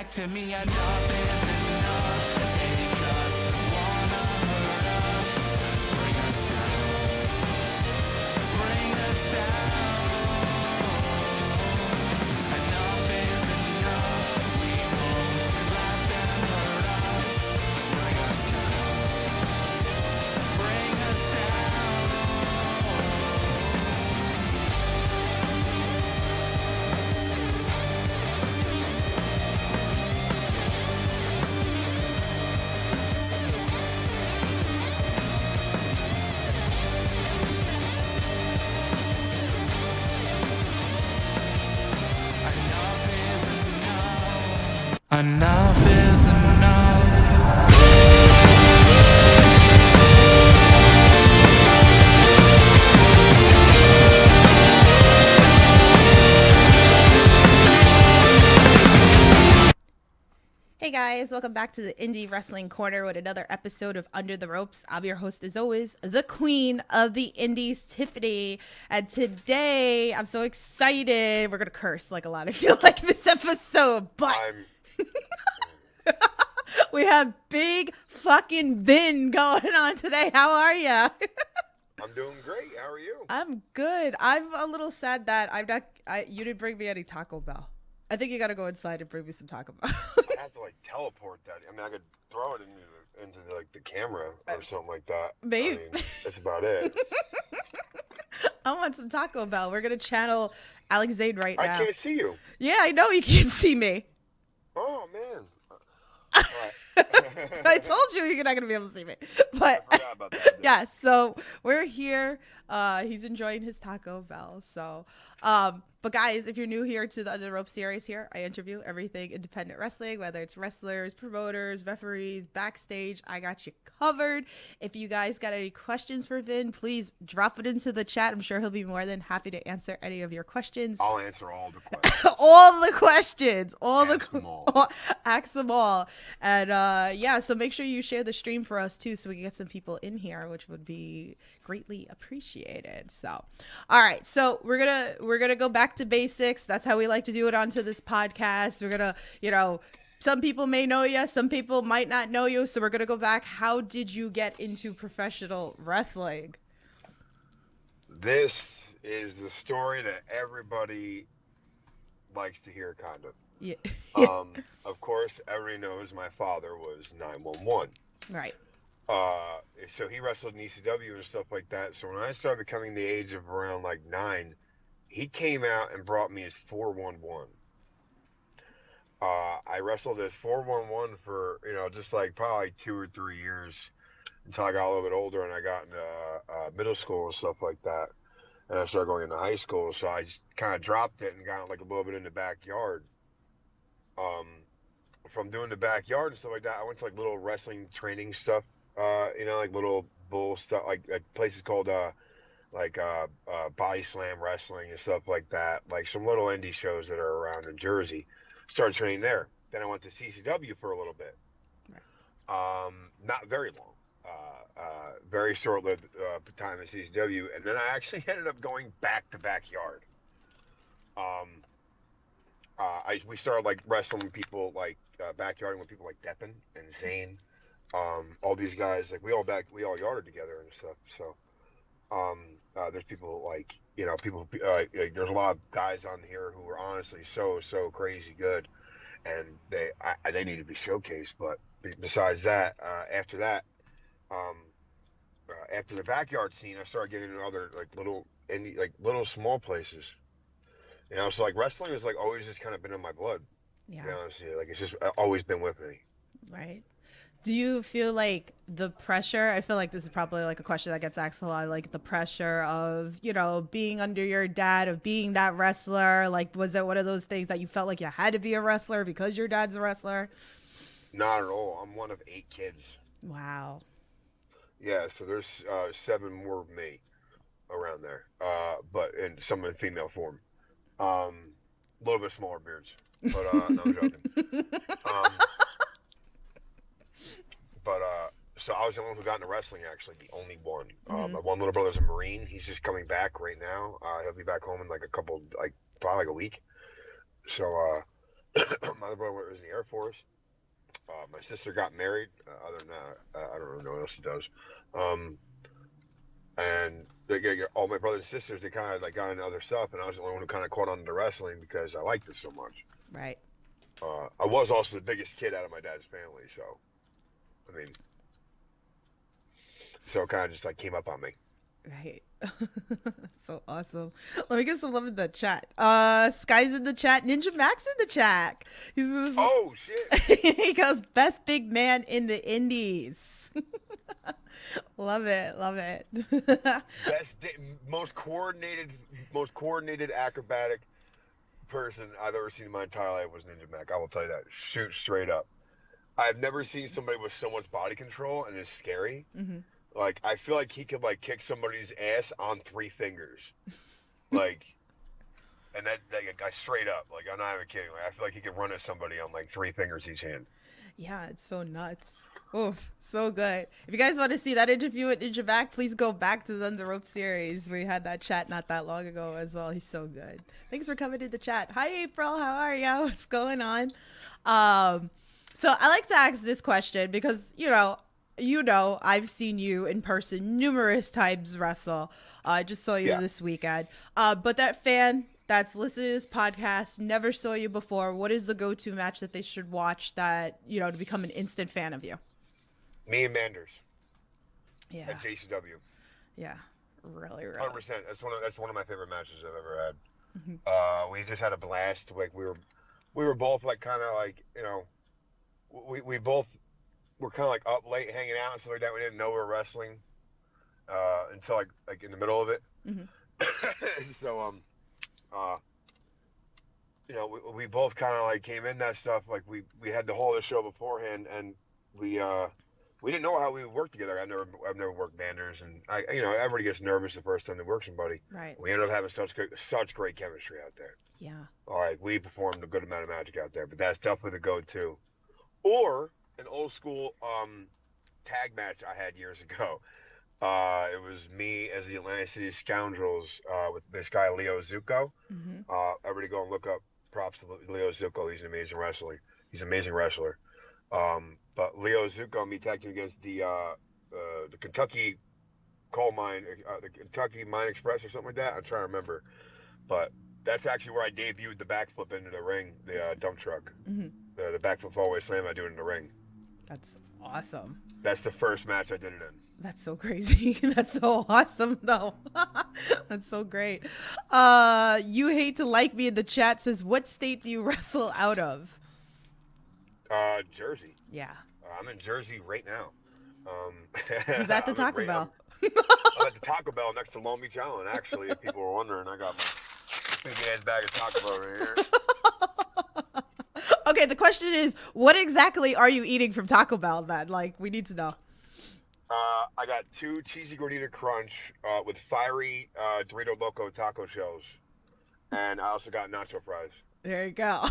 back to me. Enough is enough. They just wanna hurt us. Bring us down. Bring us down. Enough is enough. We won't let them hurt us. Bring us down. Bring us down. Enough is enough. Hey guys, welcome back to the Indie Wrestling Corner with another episode of Under the Ropes. I'm your host as always, the queen of the indies, Tiffany. And today, I'm so excited. We're going to curse like a lot, I feel like, this episode. But we have Big F'n Vin going on today. How are ya? I'm doing great. How are you? I'm good. I'm a little sad that you didn't bring me any Taco Bell. I think you got to go inside and bring me some Taco Bell. I have to like teleport that. I mean, I could throw it into like the camera or something like that. Maybe. I mean, that's about it. I want some Taco Bell. We're gonna channel Alex Zane right now. I can't see you. Yeah, I know you can't see me. Oh man. I told you you're not gonna be able to see me. But I forgot about that. yeah, so we're here. He's enjoying his Taco Bell. So, but guys, if you're new here to the Under the Rope series here, I interview everything independent wrestling, whether it's wrestlers, promoters, referees, backstage. I got you covered. If you guys got any questions for Vin, please drop it into the chat. I'm sure he'll be more than happy to answer any of your questions. I'll answer all the questions. All the questions. Ask them all. And yeah, so make sure you share the stream for us too, so we can get some people in here, which would be greatly appreciated. So, all right, so we're gonna go back to basics. That's how we like to do it onto this podcast. We're gonna, some people may know you, some people might not know you, so we're gonna go back. How did you get into professional wrestling? This is the story that everybody likes to hear, kind of. Yeah. Of course, everybody knows my father was 911. Right. So he wrestled in ECW and stuff like that. So when I started becoming the age of around like 9, he came out and brought me his 411. I wrestled as 411 for, just like probably 2 or 3 years until I got a little bit older and I got into middle school and stuff like that. And I started going into high school. So I just kind of dropped it and got like a little bit in the backyard. From doing the backyard and stuff like that, I went to like little wrestling training stuff, like little bull stuff, like places called Body Slam Wrestling and stuff like that, like some little indie shows that are around in Jersey. Started training there. Then I went to CCW for a little bit. Right. Not very long. Very short-lived time at CCW, and then I actually ended up going back to backyard. We started like wrestling people like backyarding with people like Deppen and Zane, all these guys, like we all yarded together and stuff. So there's people like like, there's a lot of guys on here who are honestly so crazy good, and they need to be showcased. But besides that, after that, after the backyard scene, I started getting into other like little small places. So like wrestling has like always just kind of been in my blood. Yeah. To be honest with you. Like it's just always been with me. Right. Do you feel like the pressure, I feel like this is probably like a question that gets asked a lot, like the pressure of, being under your dad, of being that wrestler, like was it one of those things that you felt like you had to be a wrestler because your dad's a wrestler? Not at all. I'm one of 8 kids. Wow. Yeah, so there's 7 more of me around there, but in some in female form. A little bit smaller beards, but no, I'm joking. So I was the one who got into wrestling, actually, the only one. My one little brother's a Marine. He's just coming back right now. He'll be back home in like probably like a week. So My other brother was in the Air Force. My sister got married. Other than that, I don't really know what else she does. Um, and all my brothers and sisters, they kind of like got into other stuff, and I was the only one who kind of caught on to wrestling because I liked it so much. Right. I was also the biggest kid out of my dad's family, so I mean, so it kind of just like came up on me. Right. So awesome. Let me get some love in the chat. Sky's in the chat. Ninja Max in the chat. Oh shit! He goes, best big man in the indies. Love it. Love it. Most coordinated acrobatic person I've ever seen in my entire life was Ninja Mac. I will tell you that. Shoot straight up. I've never seen somebody with so much body control, and it's scary. Mm-hmm. Like, I feel like he could like kick somebody's ass on 3 fingers, like, and that guy straight up. Like, I'm not even kidding. Like, I feel like he could run at somebody on like 3 fingers each hand. Yeah, it's so nuts. Oof, so good. If you guys want to see that interview with Ninja Mac, please go back to the Under Rope series. We had that chat not that long ago as well. He's so good. Thanks for coming to the chat. Hi, April. How are you? What's going on? So I like to ask this question because, I've seen you in person numerous times wrestle. I just saw you this weekend. But that fan that's listening to this podcast never saw you before. What is the go-to match that they should watch that, to become an instant fan of you? Me and Manders. Yeah. At JCW. Yeah. Really. 100%. That's one of my favorite matches I've ever had. Mm-hmm. We just had a blast. Like we were both like kind of like, we both were kind of like up late hanging out and stuff like that. We didn't know we were wrestling until like in the middle of it. Mm-hmm. So we both kind of like came in that stuff. Like we had the whole of the show beforehand, and we didn't know how we would work together. I've never worked Manders, and everybody gets nervous the first time they work somebody. Right. We ended up having such great chemistry out there. Yeah. Like we performed a good amount of magic out there, but that's definitely the go-to. Or an old school tag match I had years ago. It was me as the Atlantic City Scoundrels with this guy Leo Zuko. Mm-hmm. Everybody go and look up props to Leo Zuko. He's an amazing wrestler. He's an amazing wrestler. But Leo Zuko and me tag team against the Kentucky coal mine, the Kentucky Mine Express or something like that. I'm trying to remember, but that's actually where I debuted the backflip into the ring, the dump truck. Mm-hmm. The backflip fallaway slam I do it in the ring. That's awesome. That's the first match I did it in. That's so crazy. That's so awesome, though. That's so great. You hate to like me in the chat says, what state do you wrestle out of? Jersey. Yeah. I'm in Jersey right now. He's at the Taco Bell. I'm at the Taco Bell next to Long Beach Island, actually, if people were wondering. I got my big ass bag of Taco Bell over here. Okay, the question is, what exactly are you eating from Taco Bell, then? Like, we need to know. I got 2 cheesy gordita crunch with fiery Dorito Loco taco shells, and I also got nacho fries. There you go.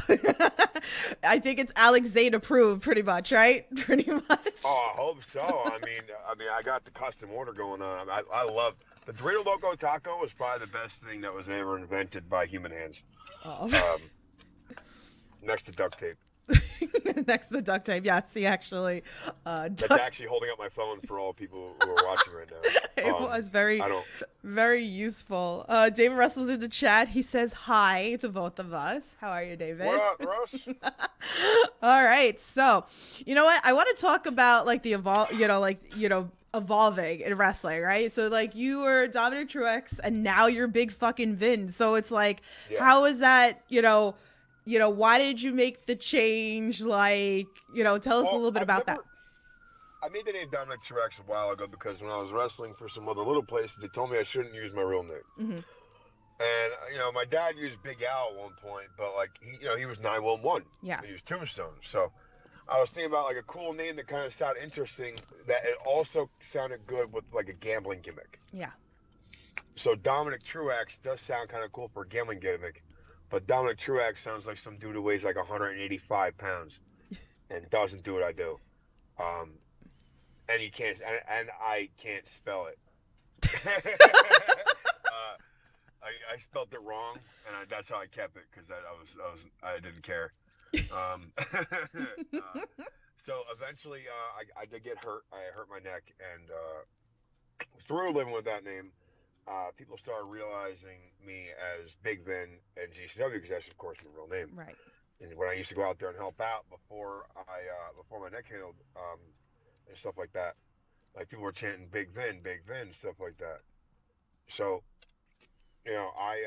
I think it's Alex Zane approved, pretty much, right? Pretty much. Oh, I hope so. I mean, I got the custom order going on. I love the Dorito Loco taco. Was probably the best thing that was ever invented by human hands. Oh. Next to duct tape. Next to the duct tape, yes. He actually. That's actually holding up my phone for all people who are watching right now. It was very useful. David Russell's in the chat. He says hi to both of us. How are you, David? What up, Russ? All right. So, you know what? I want to talk about like the evolving in wrestling, right? So like you were Dominic Truex and now you're Big F'n Vin. So it's like, how is that, why did you make the change? Like, tell us a little bit about that. I made the name Dominic Truex a while ago because when I was wrestling for some other little places, they told me I shouldn't use my real name. Mm-hmm. And, my dad used Big Al at one point, but like, he was 911. Yeah. He used Tombstone. So I was thinking about like a cool name that kind of sounded interesting, that it also sounded good with like a gambling gimmick. Yeah. So Dominic Truex does sound kind of cool for a gambling gimmick. But Dominic Truex sounds like some dude who weighs like 185 pounds and doesn't do what I do. And he can't, and I can't spell it. I spelled it wrong, and that's how I kept it because I didn't care. So eventually, I did get hurt. I hurt my neck, and through living with that name, people started realizing me as Big Vin and GCW because that's of course my real name. Right. And when I used to go out there and help out before my neck healed and stuff like that, like people were chanting Big Vin, stuff like that. So you know, I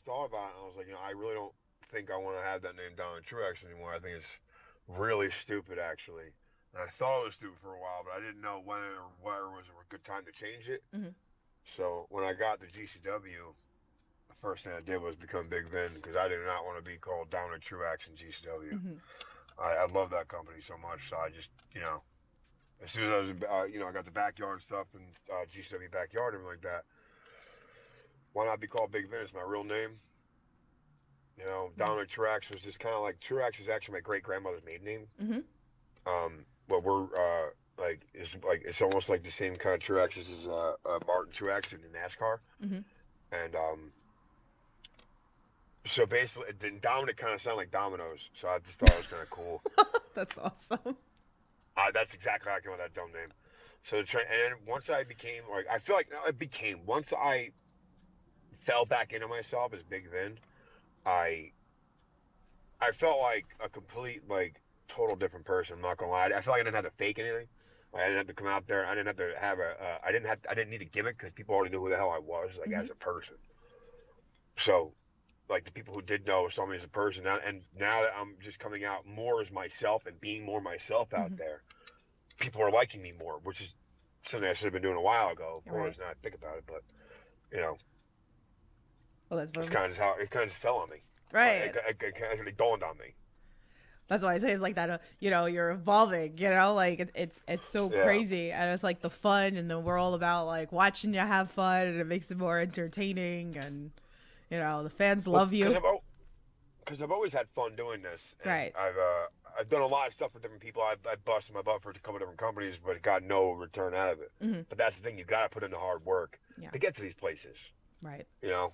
thought about it and I was like, I really don't think I want to have that name down in Truex anymore. I think it's really stupid actually. And I thought it was stupid for a while, but I didn't know when or where was a good time to change it. Hmm. So when I got the GCW, the first thing I did was become Big Vin because I did not want to be called Down in True Action GCW. Hmm. I love that company so much, so I just, as soon as I was, I got the backyard stuff and GCW backyard and everything like that. Why not be called Big Vin? It's my real name. Yeah. Down in Truax was just kind of like Truax is actually my great grandmother's maiden name. Hmm. But we're it's almost like the same kind of Truax as Martin Truax in the NASCAR. Hmm. And so basically, then Dominic kind of sounded like Dominoes, so I just thought it was kind of cool. That's awesome. That's exactly how I came with that dumb name. So and then once I became like, I feel like no, it became once I fell back into myself as Big Vin, I I felt like a complete like total different person. I'm not gonna lie. I felt like I didn't have to fake anything. Like, I didn't have to come out there. I didn't have to have I didn't need a gimmick because people already knew who the hell I was like Hmm. as a person. So like the people who did know saw me as a person, and now that I'm just coming out more as myself and being more myself out Hmm. there, people are liking me more, which is something I should have been doing a while ago. Of course, Right. now I think about it, but you know, Well, that's it's what, kind of just how it kind of just fell on me. right. It kind of dawned on me. That's why I say it's like that. You're evolving. Like it's so Yeah. crazy, and it's like the fun, and then we're all about like watching you have fun, and it makes it more entertaining, and the fans Well, love you. because I've always had fun doing this, and Right. I've done a lot of stuff with different people. I've busted my butt for a couple of different companies, but got no return out of it. Hmm. But that's the thing, you got to put in the hard work Yeah. to get to these places. Right. You know.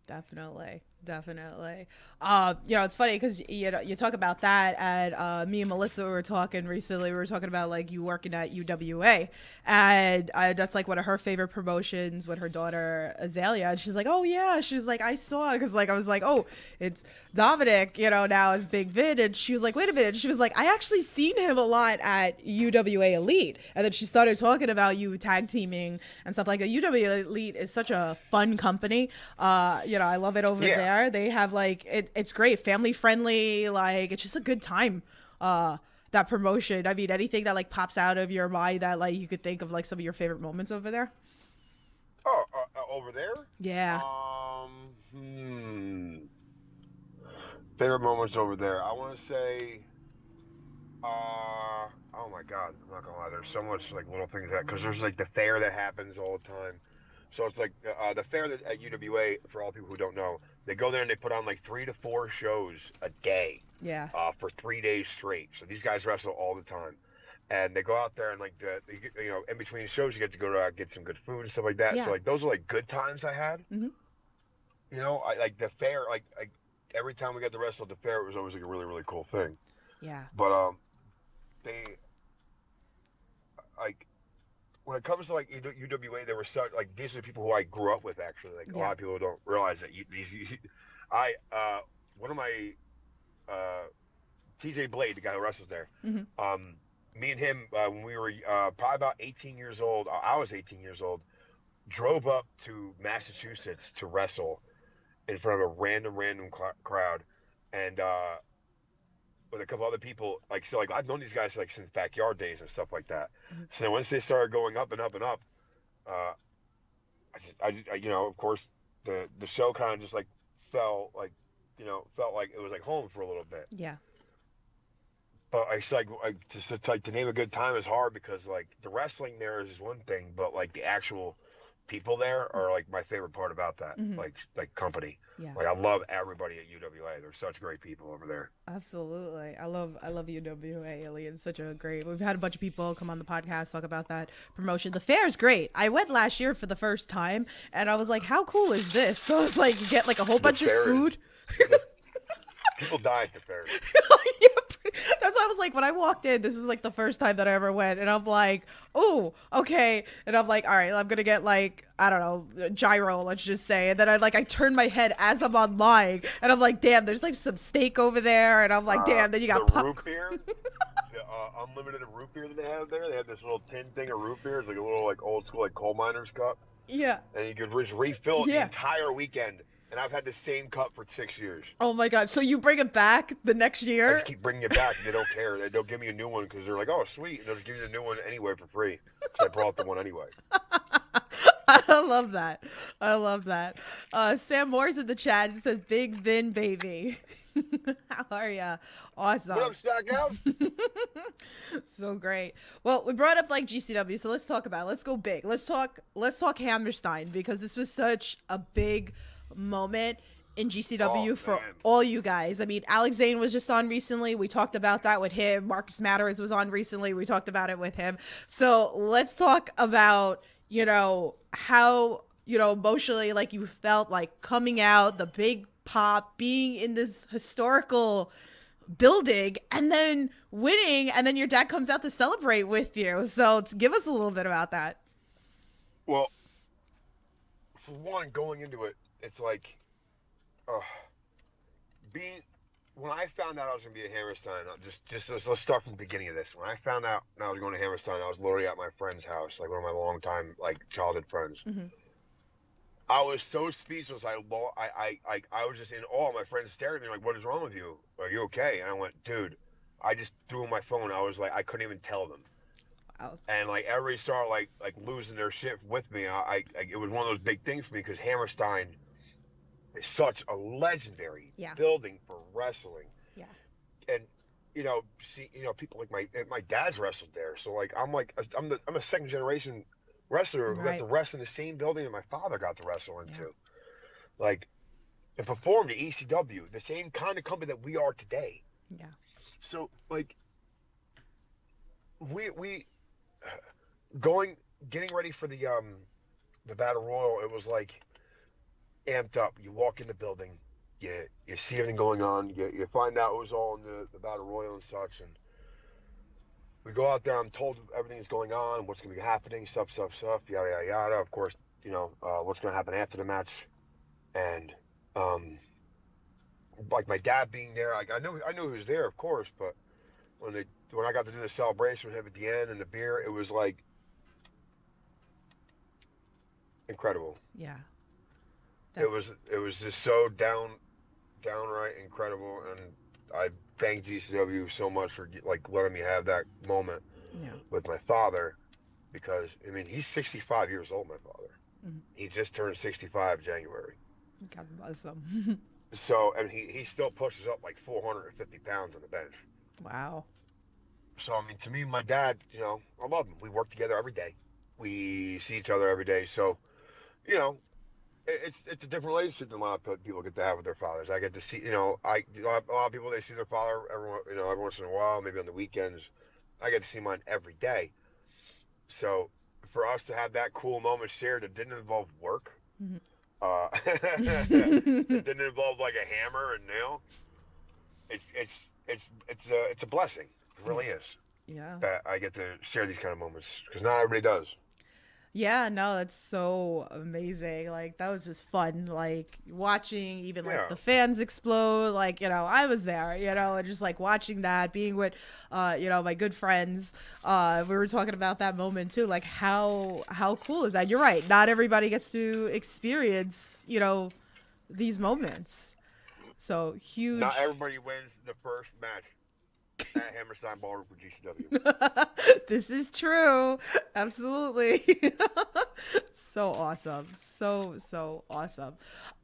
Definitely, definitely. It's funny because you talk about that, and me and Melissa were talking recently. We were talking about like you working at UWA, and that's like one of her favorite promotions with her daughter Azalea. And she's like, "Oh yeah," she's like, "I saw," because like I was like, "Oh, it's Dominic," now as Big Vin, and she was like, "Wait a minute," she was like, "I actually seen him a lot at UWA Elite," and then she started talking about you tag teaming and stuff like that. UWA Elite is such a fun company. I love it over Yeah. there. They have like it's great, family friendly. Like it's just a good time. That promotion. I mean, anything that like pops out of your mind that like you could think of like some of your favorite moments over there. Oh, over there. Yeah. Hmm. Favorite moments over there. I want to say. Oh my God, I'm not gonna lie. There's so much like little things that because there's like the fair that happens all the time. So it's like the fair that at UWA for all people who don't know, they go there and they put on like 3 to 4 shows a day, Yeah. for 3 days straight. So these guys wrestle all the time, and they go out there and like in between shows you get to go to get some good food and stuff like that. So Yeah. like those are like good times I had. Hmm. I like the fair like every time we got to wrestle at the fair it was always like a really really cool thing. Yeah. But they like when it comes to like UWA, they were such like these are the people who I grew up with actually. Like a Yeah. lot of people don't realize that I one of my uh, TJ Blade, the guy who wrestles there, Hmm. me and him when we were probably about 18 years old, I was 18 years old, drove up to Massachusetts to wrestle in front of a random crowd, and with a couple other people. Like so, like I've known these guys like since backyard days and stuff like that. Hmm. So then once they started going up and up and up, uh, of course, the show kind of just like fell like, felt like it was like home for a little bit. Yeah. But it's like to name a good time is hard because like the wrestling there is one thing, but like the actual people there are like my favorite part about that like company. Yeah. Like I love everybody at UWA. They're such great people over there. Absolutely. I love UWA, Ellie. It's such a great, we've had a bunch of people come on the podcast, talk about that promotion. The fair is great. I went last year for the first time and I was like, how cool is this? So it's like, you get like a whole bunch of food. People die at the fair. Yeah, that's why I was like, when I walked in, this was like the first time that I ever went, and I'm like, oh, okay, and I'm like, all right, I'm gonna get like, I don't know, gyro, let's just say, and then I turn my head as I'm online, and I'm like, damn, there's like some steak over there, and I'm like, damn, then you got the root beer, the unlimited root beer that they have there. They have this little tin thing of root beer. It's like a little like old school like coal miner's cup. Yeah, and you could just refill it the entire weekend. And I've had the same cup for 6 years. Oh my god! So you bring it back the next year? I just keep bringing it back. They don't care. They'll give me a new one because they're like, "Oh, sweet!" And they'll just give you the new one anyway for free. Because I brought the one anyway. I love that. I love that. Sam Moore's in the chat. It says, "Big F'n baby." How are ya? Awesome. What up, Stackhouse? So great. Well, we brought up like GCW, so let's talk about it. Let's go big. Let's talk Hammerstein, because this was such a big moment in GCW for all you guys. I mean, Alex Zane was just on recently. We talked about that with him. Marcus Matters was on recently. We talked about it with him. So let's talk about, you know, how, you know, emotionally, like you felt like coming out, the big pop, being in this historical building and then winning, and then your dad comes out to celebrate with you. So give us a little bit about that. Well, for one, going into it, it's like, when I found out I was going to be at Hammerstein, let's start from the beginning of this. When I found out I was going to Hammerstein, I was literally at my friend's house, like one of my longtime like childhood friends. Mm-hmm. I was so speechless. I was just in awe. My friends stared at me like, "What is wrong with you? Are you okay?" And I went, "Dude," I just threw my phone. I was like, I couldn't even tell them. Wow. And like everybody started like losing their shit with me. It was one of those big things for me because Hammerstein is such a legendary building for wrestling. Yeah. And people like my dad's wrestled there, so like I'm a second generation wrestler who got to wrestle in the same building that my father got to wrestle into, like, and performed at ECW, the same kind of company that we are today. Yeah. So like, we getting ready for the battle royal. It was like amped up. You walk in the building, you see everything going on. You find out it was all in the battle royal and such, and we go out there. I'm told everything's going on, what's going to be happening, stuff, yada, yada, yada. Of course, what's going to happen after the match. And, like my dad being there, I knew he was there, of course, but when I got to do the celebration with him at the end and the beer, it was like incredible. Yeah. It was just so downright incredible, and I thank GCW so much for like letting me have that moment with my father, because I mean he's 65 years old. My father, he just turned 65 January. God bless him. So and he still pushes up like 450 pounds on the bench. Wow. So I mean, to me, my dad, I love him. We work together every day. We see each other every day. So, it's a different relationship than a lot of people get to have with their fathers. I get to see, a lot of people, they see their father every once in a while, maybe on the weekends. I get to see mine every day. So for us to have that cool moment shared that didn't involve work, it didn't involve like a hammer and nail. It's a blessing. It really is. Yeah. That I get to share these kind of moments, because not everybody does. Yeah, no, that's so amazing. Like, that was just fun. Like, watching even like the fans explode. Like, I was there, and just like watching that, being with, my good friends. We were talking about that moment too. Like, how cool is that? You're right. Not everybody gets to experience, these moments. So huge. Not everybody wins the first match at Hammerstein Ballroom for GCW. This is true. Absolutely. So awesome. So awesome.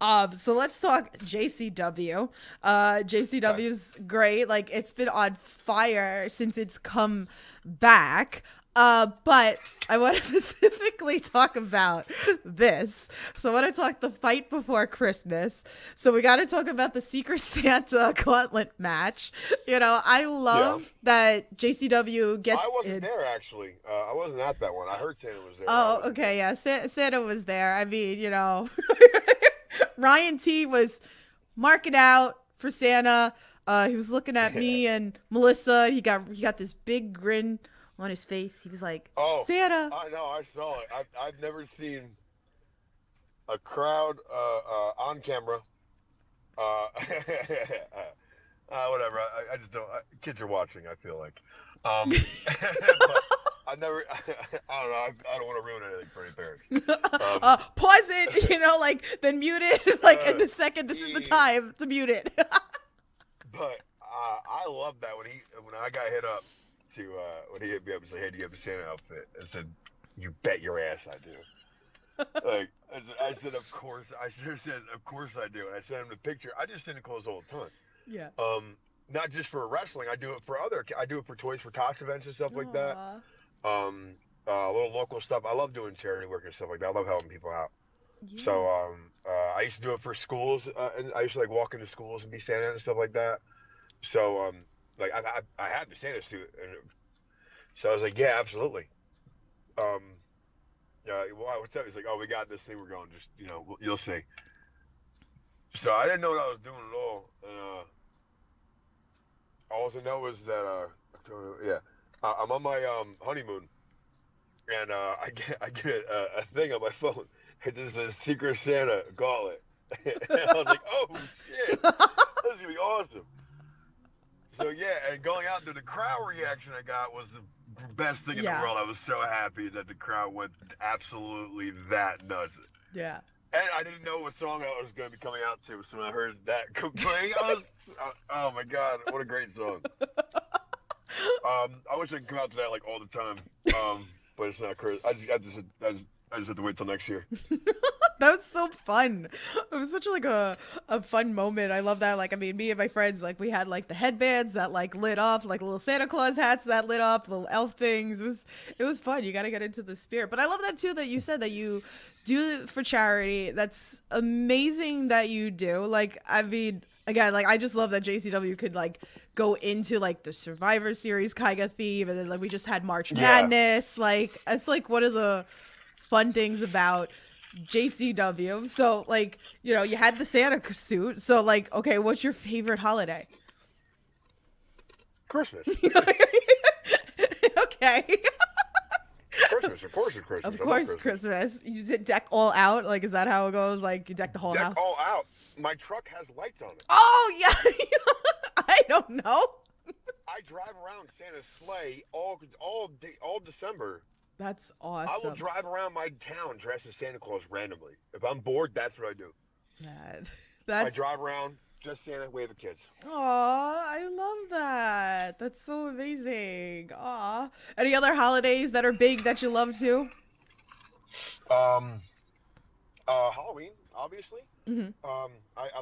So let's talk JCW. JCW's great. Like, it's been on fire since it's come back. But I want to specifically talk about this. So I want to talk the fight before Christmas. So we got to talk about the Secret Santa gauntlet match. You know, I love that JCW gets I wasn't in. there, actually. I wasn't at that one. I heard Santa was there. Oh, okay, yeah. Santa was there. I mean, you know, Ryan T was marking out for Santa. He was looking at me and Melissa. He got this big grin on his face. He was like, Santa. I know, I saw it. I've never seen a crowd on camera. Whatever. I just don't. Kids are watching, I feel like. But I never. I don't know. I don't want to ruin anything for any parents. Pause it. You know, like then mute it. Like in the second. This is the time to mute it. But I love that when I got hit up to when he hit me up and said, "Hey, do you have a Santa outfit?" I said, "You bet your ass I do." Like I said, of course. I sure said, "Of course I do." And I sent him the picture. I just send clothes all the time. Yeah. Not just for wrestling. I do it for toys for Tots events and stuff like that. Little local stuff. I love doing charity work and stuff like that. I love helping people out. Yeah. So I used to do it for schools, and I used to like walk into schools and be Santa and stuff like that. So like I had the Santa suit, and so I was like, yeah, absolutely. Yeah, well, what's up? He's like, oh, we got this thing we're going. Just you'll see. So I didn't know what I was doing at all, and all I know is that I'm on my honeymoon, and I get a thing on my phone. It just says Secret Santa gauntlet. And I was like, oh shit, this is gonna be awesome. So yeah, and going out to the crowd reaction I got was the best thing in the world. I was so happy that the crowd went absolutely that nuts. Yeah. And I didn't know what song I was going to be coming out to, so when I heard that playing, I was, oh my god, what a great song. I wish I could come out to that like all the time, but it's not crazy. I just have to wait till next year. That was so fun. It was such like a fun moment. I love that. Like, I mean, me and my friends, like, we had like the headbands that like lit up, like little Santa Claus hats that lit up, little elf things. It was fun. You got to get into the spirit. But I love that too, that you said that you do it for charity. That's amazing that you do. Like, I mean, again, like, I just love that JCW could like go into like the Survivor Series kind of theme, and then like we just had March Madness. Like, it's like one of the fun things about JCW. So like, you know, you had the Santa suit. So like, okay, what's your favorite holiday? Christmas. Okay. Christmas, of course it's Christmas. Of course, Christmas. You did deck all out? Like, is that how it goes? Like, you deck the whole house? Deck all out. My truck has lights on it. Oh, yeah. I don't know. I drive around Santa's sleigh all December. That's awesome. I will drive around my town dressed as Santa Claus randomly. If I'm bored, that's what I do. I drive around, just Santa, wave at kids. Aw, I love that. That's so amazing. Aw. Any other holidays that are big that you love too? Halloween, obviously. Mm-hmm. I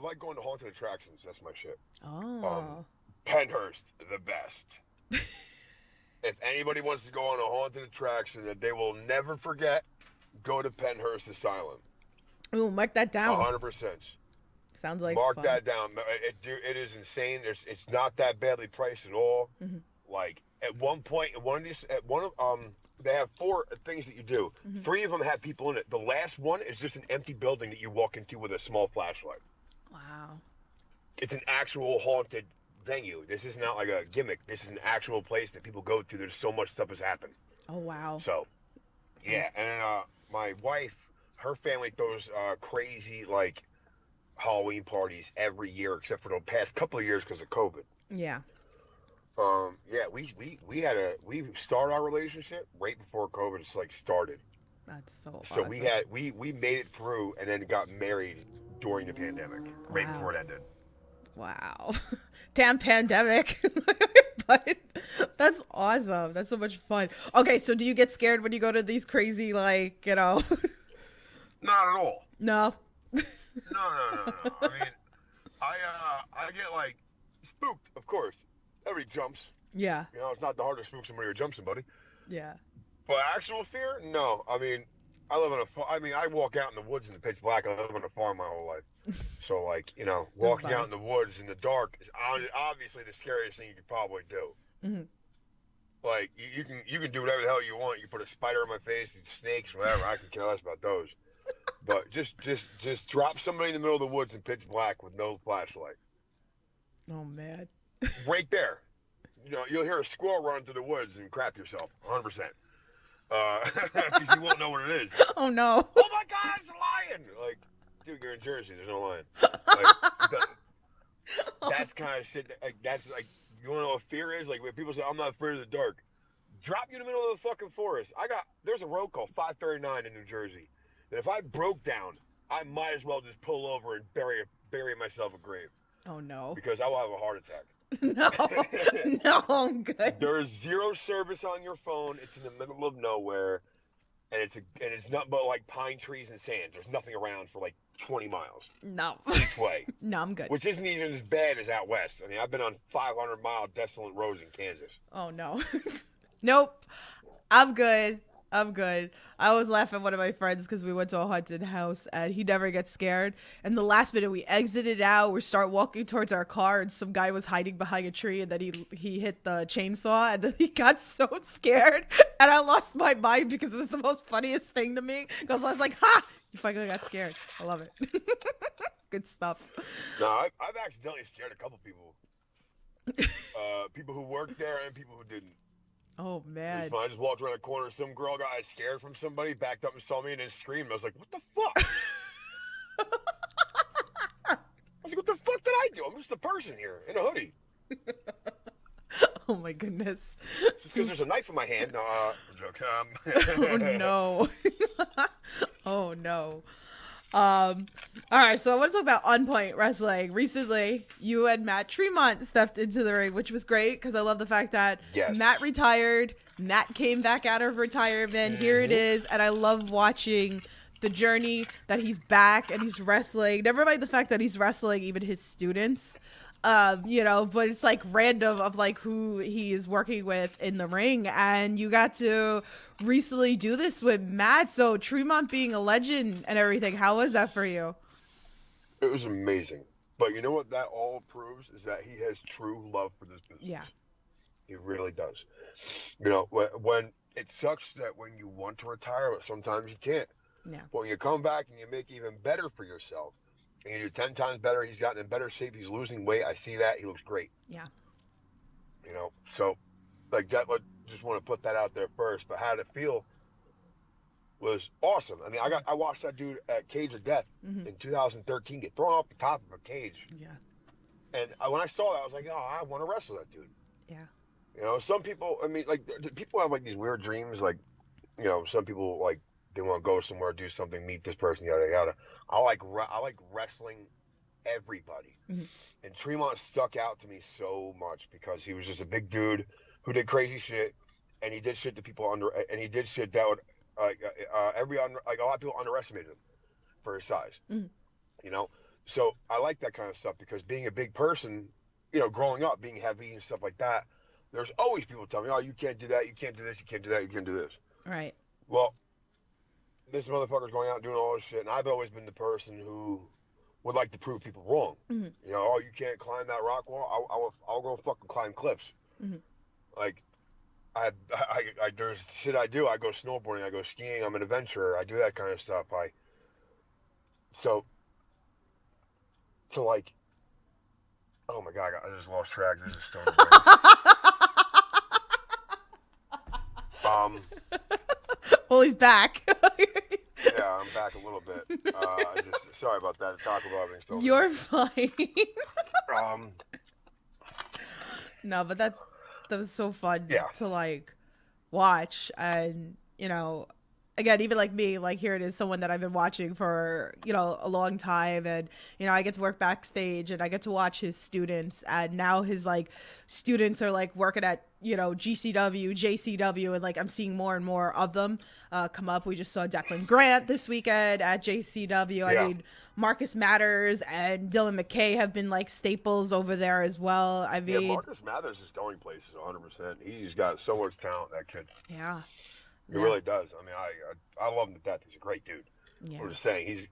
like going to haunted attractions. That's my shit. Oh. Penhurst, the best. If anybody wants to go on a haunted attraction that they will never forget, go to Penhurst Asylum. Ooh, mark that down. 100%. Sounds like mark fun. that down. It is insane. It's not that badly priced at all. Mm-hmm. Like at one point, they have 4 things that you do. Mm-hmm. 3 of them have people in it. The last one is just an empty building that you walk into with a small flashlight. Wow. It's an actual haunted venue. This is not like a gimmick. This is an actual place that people go to. There's so much stuff has happened. Oh wow. So yeah, and my wife, her family throws crazy like Halloween parties every year except for the past couple of years because of COVID. Yeah. Yeah, we started our relationship right before COVID just like started. That's so awesome. So we made it through and then got married during the pandemic, right before it ended. Wow. Damn pandemic. But that's awesome. That's so much fun. Okay, so do you get scared when you go to these crazy, like, you know? Not at all. No. No. I mean, I get like spooked, of course. Everybody jumps. Yeah. You know, it's not that hard to spook somebody or jump somebody. Yeah. But actual fear? No. I mean, I live on a. I mean, I walk out in the woods in the pitch black. I live on a farm my whole life. So like, This is walking out funny. in the woods in the dark is obviously the scariest thing you could probably do. Hmm. Like you can do whatever the hell you want. You put a spider in my face, snakes, whatever. I can care less about those. But just drop somebody in the middle of the woods in pitch black with no flashlight. Oh man. Right there. You'll hear a squirrel run through the woods and crap yourself. 100%. Because you won't know what it is. Oh no. Oh my God, it's a lion! Like, dude, you're in Jersey. There's no lion. Like, that's kind of shit. That's like, you want to know what fear is? Like, when people say, I'm not afraid of the dark. Drop you in the middle of the fucking forest. There's a road called 539 in New Jersey. And if I broke down, I might as well just pull over and bury myself a grave. Oh no. Because I will have a heart attack. No. No, I'm good. There's zero service on your phone. It's in the middle of nowhere. And it's nothing but like pine trees and sand. There's nothing around for like 20 miles No. each way. No, I'm good. Which isn't even as bad as out west. I mean, I've been on 500-mile desolate roads in Kansas. Oh no. Nope. I'm good. I'm good. I was laughing at one of my friends because we went to a haunted house and he never gets scared. And the last minute we exited out, we start walking towards our car and some guy was hiding behind a tree and then he hit the chainsaw and then he got so scared and I lost my mind because it was the most funniest thing to me because I was like, ha! You finally got scared. I love it. Good stuff. No, I've accidentally scared a couple people. People who worked there and people who didn't. Oh man. I just walked around the corner. Some girl got scared from somebody, backed up and saw me, and then screamed. I was like, "What the fuck?" I was like, "What the fuck did I do? I'm just a person here in a hoodie." Oh my goodness. Just because there's a knife in my hand. No, joke. Oh no. Oh no. All right, so I want to talk about On Point Wrestling. Recently, you and Matt Tremont stepped into the ring, which was great because I love the fact that Yes. Matt retired, Matt came back out of retirement. Here it is, and I love watching the journey that he's back and he's wrestling. Never mind the fact that he's wrestling even his students. But it's like random of like who he is working with in the ring. And you got to recently do this with Matt. So Tremont being a legend and everything, how was that for you? It was amazing. But you know what that all proves is that he has true love for this business. Yeah. He really does. When it sucks that when you want to retire, but sometimes you can't. Yeah. But when you come back and you make even better for yourself, and you do 10 times better, he's gotten in better shape, he's losing weight, I see that, he looks great. Yeah. So, like, that, just want to put that out there first, but how did it feel was awesome. I mean, I watched that dude at Cage of Death in 2013 get thrown off the top of a cage. Yeah. And when I saw that, I was like, oh, I want to wrestle that dude. Yeah. Some people, I mean, like, people have, like, these weird dreams, like, some people, like, they want to go somewhere, do something, meet this person, yada yada. I like wrestling everybody, and Tremont stuck out to me so much because he was just a big dude who did crazy shit, and he did shit to people and he did shit that would a lot of people underestimated him for his size. So I like that kind of stuff because being a big person, growing up, being heavy and stuff like that, there's always people telling me, oh, you can't do that, you can't do this, you can't do that, you can't do this. Right. Well, this motherfucker's going out doing all this shit, and I've always been the person who would like to prove people wrong. Oh, you can't climb that rock wall. I'll go fucking climb cliffs. Like, there's shit I do. I go snowboarding. I go skiing. I'm an adventurer. I do that kind of stuff. So like, oh my God, I just lost track. This is starting. Well, he's back. Yeah, I'm back a little bit. Sorry about that. Taco Bell being still. You're fine. Um, No, but that was so fun Yeah. to like watch, and again, even like me, like here it is, someone that I've been watching for a long time, and I get to work backstage and I get to watch his students, and now his like students are like working at GCW, JCW, and like I'm seeing more and more of them come up. We just saw Declan Grant this weekend at JCW. Yeah. I mean, Marcus Matters and Dylan McKay have been like staples over there as well. I mean, Marcus Mathers is going places 100%. He's got so much talent, that kid. yeah. He really does. I mean, I love him to death. He's a great dude. Yeah. I'm just saying, he's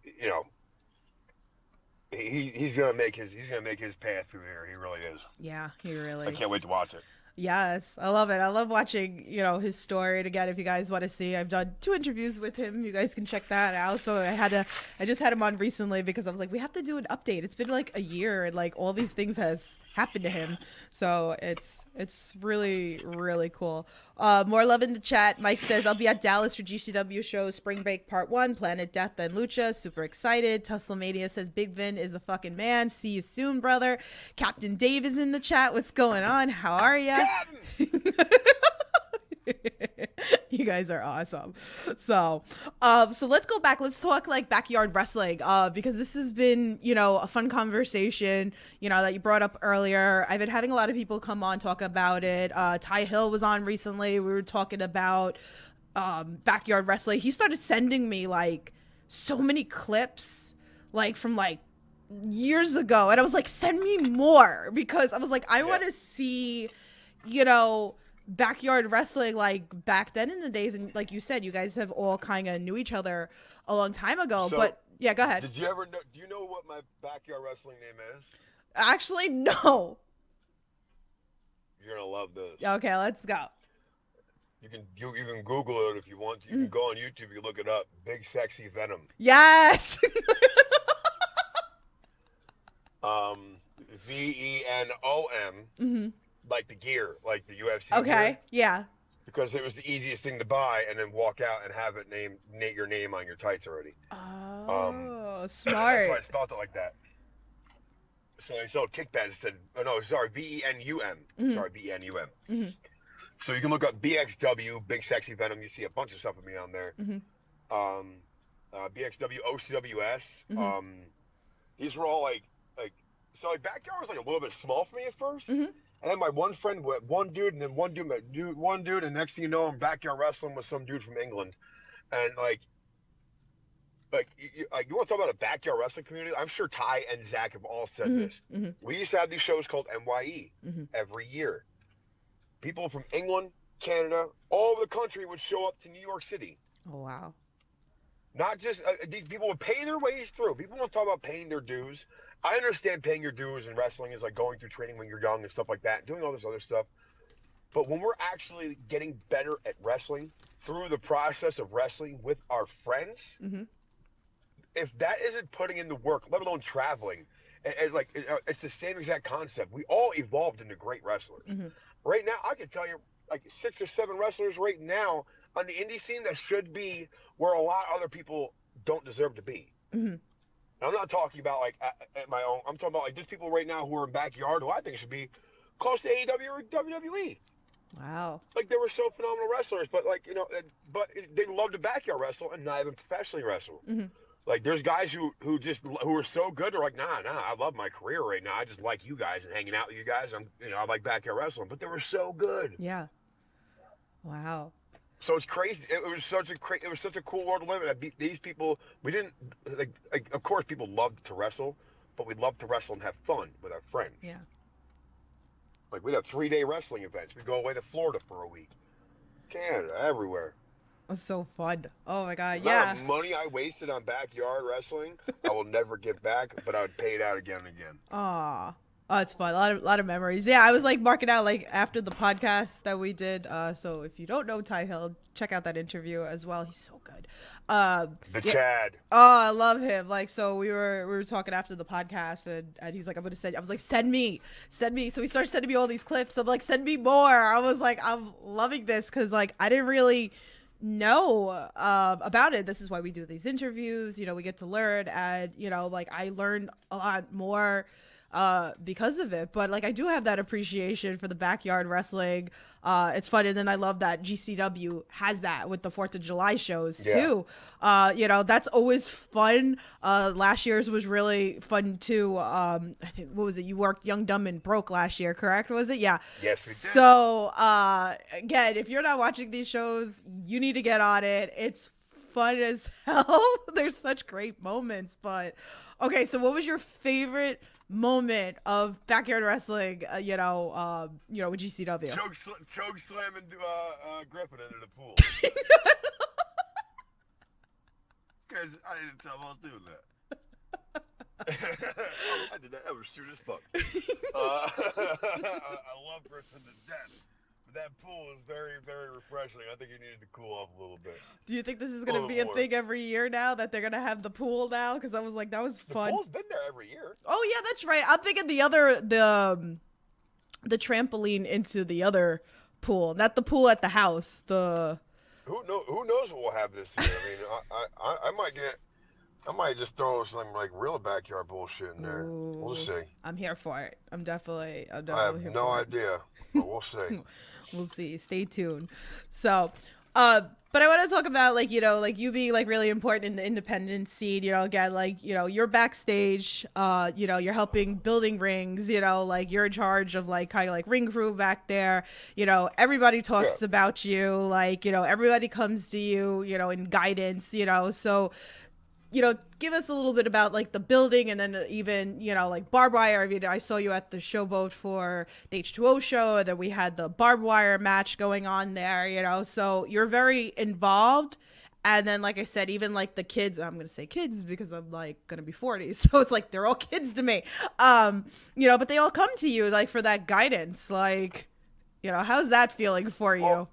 he's gonna make his path through here. He really is. Yeah, he really. I can't wait to watch it. Yes, I love it. I love watching, his story. And again, if you guys want to see, I've done 2 interviews with him. You guys can check that out. So I just had him on recently because I was like, we have to do an update. It's been like a year and like all these things has happened to him. So it's really, really cool. More love in the chat. Mike says, I'll be at Dallas for GCW shows, Spring Break Part 1, Planet Death, and Lucha. Super excited. Tusslemania says, Big F'n is the fucking man. See you soon, brother. Captain Dave is in the chat. What's going on? How are ya? You guys are awesome. So let's go back. Let's talk like backyard wrestling, because this has been, a fun conversation, that you brought up earlier. I've been having a lot of people come on, talk about it. Ty Hill was on recently. We were talking about backyard wrestling. He started sending me like so many clips, like from like years ago. And I was like, send me more, because I was like, I want to see, backyard wrestling like back then in the days. And like you said, you guys have all kind of knew each other a long time ago. So, but yeah, go ahead. Did you ever know? Do you know what my backyard wrestling name is? Actually, no. You're gonna love this. Okay, let's go. You can Google it if you want to. You can go on YouTube. You look it up. Big Sexy Venom. Yes. VENOM. Mm-hmm. Like the gear, like the UFC. Okay. Gear, Yeah. because it was the easiest thing to buy, and then walk out and have it your name on your tights already. Oh, That's smart. why I spelled it like that. So they sold kickback. It said, oh no, sorry, VENUM. Mm-hmm. Sorry, VENUM. Mm-hmm. So you can look up BXW, Big Sexy Venom. You see a bunch of stuff with me on there. Mm-hmm. BXW, OCWS. Mm-hmm. These were all like backyard was like a little bit small for me at first. Mm-hmm. And then my one friend with one dude, and then one dude, and next thing you know, I'm backyard wrestling with some dude from England, and you want to talk about a backyard wrestling community? I'm sure Ty and Zach have all said this. Mm-hmm. We used to have these shows called NYE every year. People from England, Canada, all over the country would show up to New York City. Oh wow. Not just these people would pay their ways through. People want to talk about paying their dues. I understand paying your dues in wrestling is like going through training when you're young and stuff like that, and doing all this other stuff. But when we're actually getting better at wrestling through the process of wrestling with our friends, if that isn't putting in the work, let alone traveling, it's the same exact concept. We all evolved into great wrestlers. Right now, I can tell you like 6 or 7 wrestlers right now on the indie scene that should be where a lot of other people don't deserve to be. I'm not talking about like at my own. I'm talking about like there's people right now who are in backyard who I think should be close to AEW or WWE. Wow. Like they were so phenomenal wrestlers, but but they love to backyard wrestle and not even professionally wrestle. Like there's guys who are so good. They're like, nah, I love my career right now. I just like you guys and hanging out with you guys. I like backyard wrestling, but they were so good. Yeah. Wow. So it's crazy. It was such a cool world to live in. These people, we didn't like. Of course, people loved to wrestle, but we loved to wrestle and have fun with our friends. Yeah. Like we'd have 3-day wrestling events. We'd go away to Florida for a week, Canada, everywhere. That's so fun. Oh my god. The Yeah. amount of money I wasted on backyard wrestling, I will never get back. But I would pay it out again and again. Aw. Oh, it's fun. A lot of memories. Yeah, I was like marking out like after the podcast that we did. So if you don't know Ty Hill, check out that interview as well. He's so good. Chad. Oh, I love him. Like, so we were talking after the podcast, and he's like, I'm gonna send. I was like, send me. So he started sending me all these clips. I'm like, send me more. I was like, I'm loving this because like I didn't really know about it. This is why we do these interviews. We get to learn, and like I learned a lot more because of it. But like I do have that appreciation for the backyard wrestling. It's fun, and then I love that GCW has that with the 4th of July shows too. That's always fun. Last year's was really fun too. I think, what was it? You worked Young, Dumb, and Broke last year, correct? Was it? Yeah. Yes, we did. So again, if you're not watching these shows, you need to get on it. It's fun as hell. There's such great moments. But okay, so what was your favorite moment of backyard wrestling, with GCW? Choke slamming Griffin into the pool. Because I didn't tell him I was doing that. I did that. That was shoot as fuck. I love Griffin to death. But that pool is very, very refreshing. I think he needed to cool off a little bit. Do you think this is going to be a thing every year now, that they're going to have the pool now? Because I was like, that was fun. The pool's been there every year. Oh, yeah, that's right. I'm thinking the trampoline into the other pool, not the pool at the house. Who knows what we'll have this year? I mean, I might just throw some like real backyard bullshit in there. Ooh, we'll see. I'm here for it. I'm definitely I have no idea, but we'll see. We'll see. Stay tuned. So, but I want to talk about you being really important in the independent scene. Again, you're backstage. You're helping building rings. You're in charge of kind of ring crew back there. Everybody talks about you. Everybody comes to you. In guidance. So. Give us a little bit about the building, and then even, barbed wire. I mean, I saw you at the showboat for the H2O show, and then we had the barbed wire match going on there, so you're very involved. And then, like I said, even the kids, I'm going to say kids because I'm going to be 40. So it's they're all kids to me. But they all come to you for that guidance. How's that feeling for you? Well,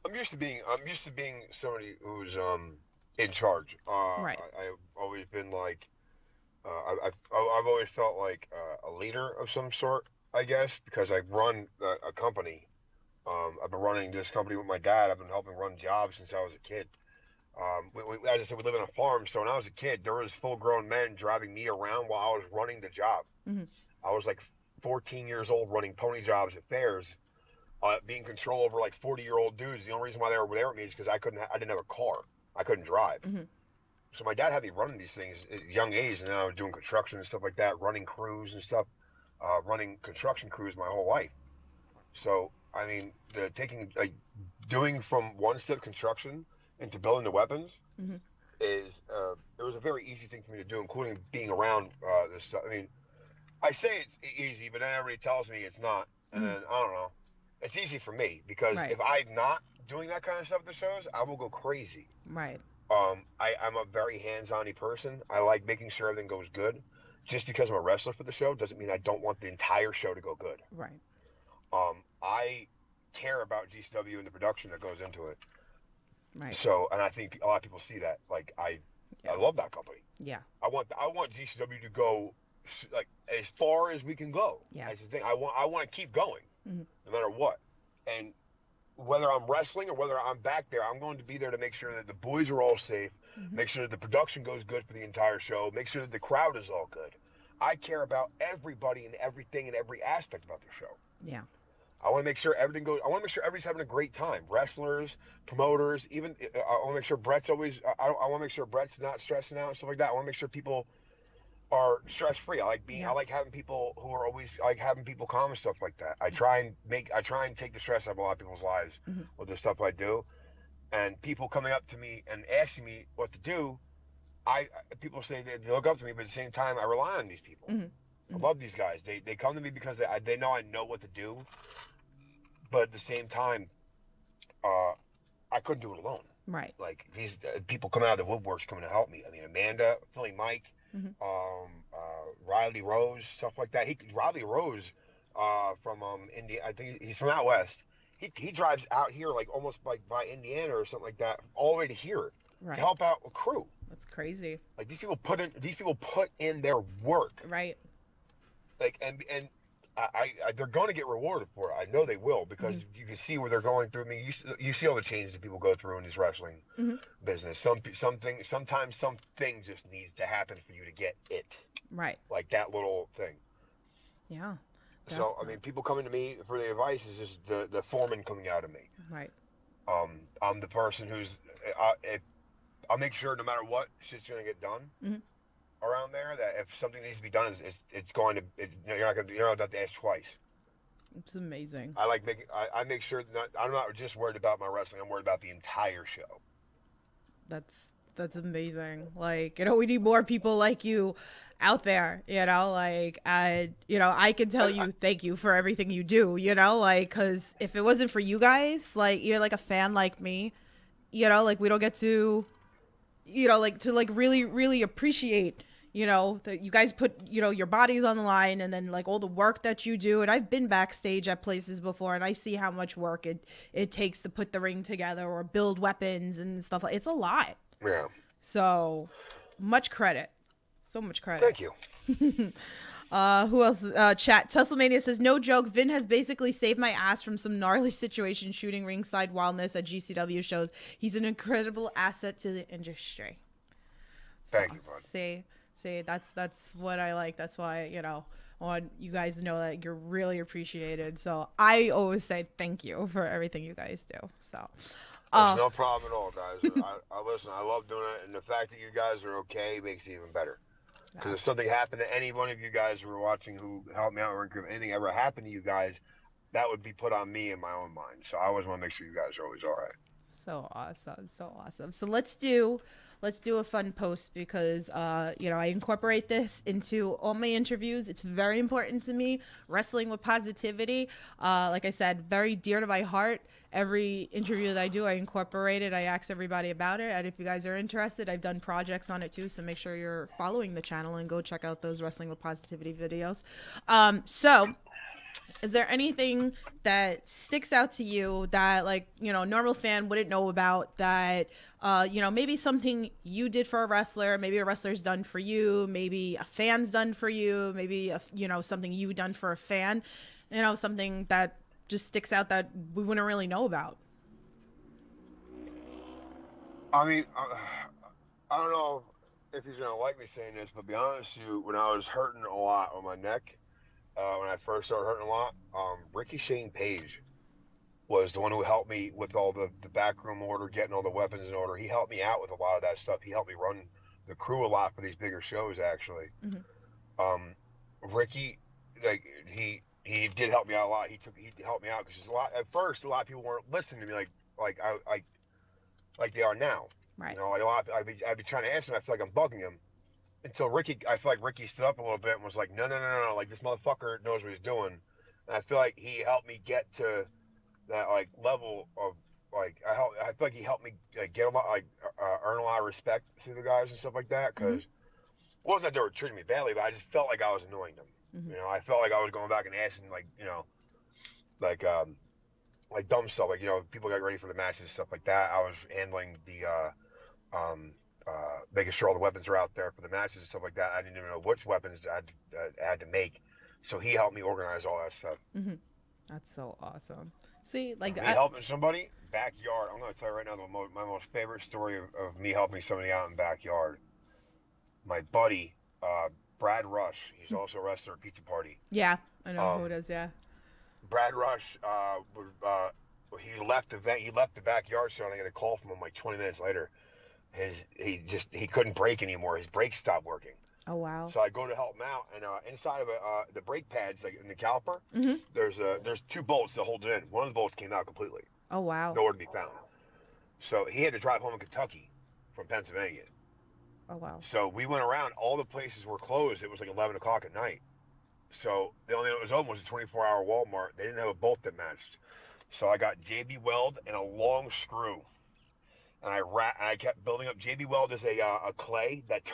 I'm used to being somebody who's, in charge. Right. I've always been I've always felt like a leader of some sort, I guess, because I run a company. I've been running this company with my dad. I've been helping run jobs since I was a kid. As I said, we live in a farm, so when I was a kid, there was full-grown men driving me around while I was running the job. Mm-hmm. I was 14 years old running pony jobs at fairs, being control over 40-year-old dudes. The only reason why they were there with me is because I didn't have a car. I couldn't drive. Mm-hmm. So my dad had me running these things at a young age, and then I was doing construction and stuff like that, running crews and stuff, running construction crews my whole life. So, I mean, doing from one-step construction into building the weapons mm-hmm. It was a very easy thing for me to do, including being around this stuff. I mean, I say it's easy, but then everybody tells me it's not. And then, I don't know. It's easy for me because if I'm not doing that kind of stuff at the shows, I will go crazy. Right. I'm a very hands-on-y person. I like making sure everything goes good. Just because I'm a wrestler for the show doesn't mean I don't want the entire show to go good. Right. I care about GCW and the production that goes into it. Right. So, and I think a lot of people see that. I love that company. Yeah. I want GCW to go as far as we can go. Yeah. That's the thing. I want to keep going, mm-hmm. no matter what. And whether I'm wrestling or whether I'm back there, I'm going to be there to make sure that the boys are all safe, mm-hmm. make sure that the production goes good for the entire show, make sure that the crowd is all good. I care about everybody and everything and every aspect about the show. Yeah. I want to make sure everything goes. I want to make sure everybody's having a great time. Wrestlers, promoters, even I want to make sure Brett's always. I want to make sure Brett's not stressing out and stuff like that. I want to make sure people are stress free. I like having people who are always having people calm and stuff like that. I try and take the stress out of a lot of people's lives mm-hmm. with the stuff I do. And people coming up to me and asking me what to do, people say they look up to me, but at the same time I rely on these people. Mm-hmm. Mm-hmm. I love these guys. They come to me because they know I know what to do. But at the same time, I couldn't do it alone. Right. These people coming out of the woodworks coming to help me. I mean, Amanda, Philly Mike, mm-hmm. Riley Rose, stuff like that. Riley Rose from India. I think he's from out west. He drives out here almost by Indiana or something like that, all the way to here to help out a crew. That's crazy. These people put in their work. Right. And they're going to get rewarded for it. I know they will because mm-hmm. you can see where they're going through. I mean, you see all the changes that people go through in this wrestling mm-hmm. business. Sometimes something just needs to happen for you to get it. Right. Like that little thing. Yeah. Definitely. So I mean, people coming to me for the advice is just the foreman coming out of me. Right. I'm the person who's I'll make sure no matter what shit's going to get done. Mm-hmm. Around there, that if something needs to be done, you're not have to ask twice. It's amazing. I make sure that I'm not just worried about my wrestling. I'm worried about the entire show. That's amazing. We need more people like you out there, like, and, I can tell you thank you for everything you do, like, because if it wasn't for you guys, like, you're like a fan like me, like, we don't get to, like, to, like, really, really appreciate, that you guys put, your bodies on the line, and then, like, all the work that you do. And I've been backstage at places before, and I see how much work it takes to put the ring together or build weapons and stuff. It's a lot. Yeah. So much credit. So much credit. Thank you. Who else? Chat. Tusslemania says, no joke, Vin has basically saved my ass from some gnarly situation shooting ringside wildness at GCW shows. He's an incredible asset to the industry. Thank you, bud. See, that's what I like. That's why, I want you guys to know that you're really appreciated. So I always say thank you for everything you guys do. So There's no problem at all, guys. I listen, I love doing it, and the fact that you guys are okay makes it even better. Because if something happened to any one of you guys who were watching who helped me out, or if anything ever happened to you guys, that would be put on me in my own mind. So I always want to make sure you guys are always all right. So awesome. So let's do a fun post, because I incorporate this into all my interviews. It's very important to me. Wrestling with positivity, like I said, very dear to my heart. Every interview that I do, I incorporate it. I ask everybody about it, and if you guys are interested, I've done projects on it too, so make sure you're following the channel and go check out those Wrestling with Positivity videos. So is there anything that sticks out to you that, like, normal fan wouldn't know about, that, maybe something you did for a wrestler, maybe a wrestler's done for you, maybe a fan's done for you, maybe, something you done for a fan, something that just sticks out that we wouldn't really know about? I mean, I don't know if he's going to like me saying this, but to be honest with you, when I was hurting a lot on my neck, when I first started hurting a lot, Ricky Shane Page was the one who helped me with all the backroom order, getting all the weapons in order. He helped me out with a lot of that stuff. He helped me run the crew a lot for these bigger shows, actually. Mm-hmm. Ricky, like, he did help me out a lot. He helped me out because at first a lot of people weren't listening to me like they are now. Right. I'd be trying to answer him. I feel like I'm bugging him. Until I feel like Ricky stood up a little bit and was like, no, like, this motherfucker knows what he's doing. And I feel like he helped me get to that, like, level of, like, I feel like he helped me, like, get a lot, like, earn a lot of respect through the guys and stuff like that. Because it wasn't that they were treating me badly, but I just felt like I was annoying them. Mm-hmm. I felt like I was going back and asking, like, like dumb stuff, like, people got ready for the matches and stuff like that. I was handling the making sure all the weapons are out there for the matches and stuff like that. I didn't even know which weapons I had to make, so he helped me organize all that stuff. Mm-hmm. That's so awesome. See, like, helping somebody backyard. I'm going to tell you right now, my most favorite story of me helping somebody out in backyard. My buddy, Brad Rush. He's also a wrestler at Pizza Party. Yeah, I know who it is. Yeah. Brad Rush he left the backyard, so I got a call from him like 20 minutes later. He couldn't brake anymore. His brakes stopped working. Oh, wow. So I go to help him out, and inside of the brake pads, like in the caliper, there's two bolts that hold it in. One of the bolts came out completely. Oh, wow. Nowhere to be found. So he had to drive home in Kentucky from Pennsylvania. Oh, wow. So we went around. All the places were closed. It was like 11 o'clock at night. So the only thing that was open was a 24-hour Walmart. They didn't have a bolt that matched. So I got JB Weld and a long screw. And I kept building up. JB Weld is a clay that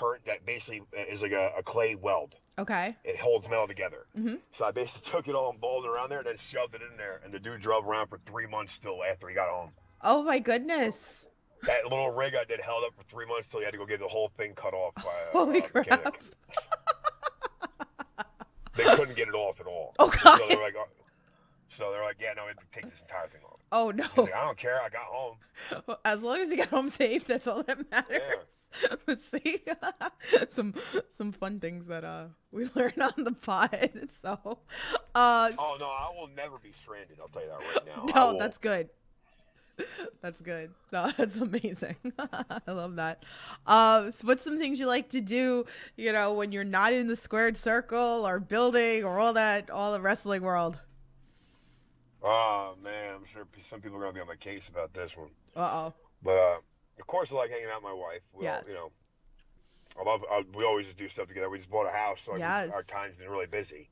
basically is like a clay weld. Okay. It holds metal together. Mm-hmm. So I basically took it all and bolted around there and then shoved it in there. And the dude drove around for 3 months still after he got home. Oh, my goodness. That little rig I did held up for 3 months till he had to go get the whole thing cut off by a Holy crap. mechanic. They couldn't get it off at all. Oh, God. So they're like, yeah, no, we have to take this entire thing off. Oh, no. He's like, I don't care. I got home. As long as you got home safe, that's all that matters. Yeah. Let's see. some fun things that we learn on the pod. So, oh, no, I will never be stranded. I'll tell you that right now. No, that's good. That's good. No, that's amazing. I love that. So what's some things you like to do, when you're not in the squared circle or building or all the wrestling world? Oh, man, I'm sure some people are going to be on my case about this one. Uh-oh. But, of course, I like hanging out with my wife. Well, yes. We always do stuff together. We just bought a house, so like Yes. our time's been really busy.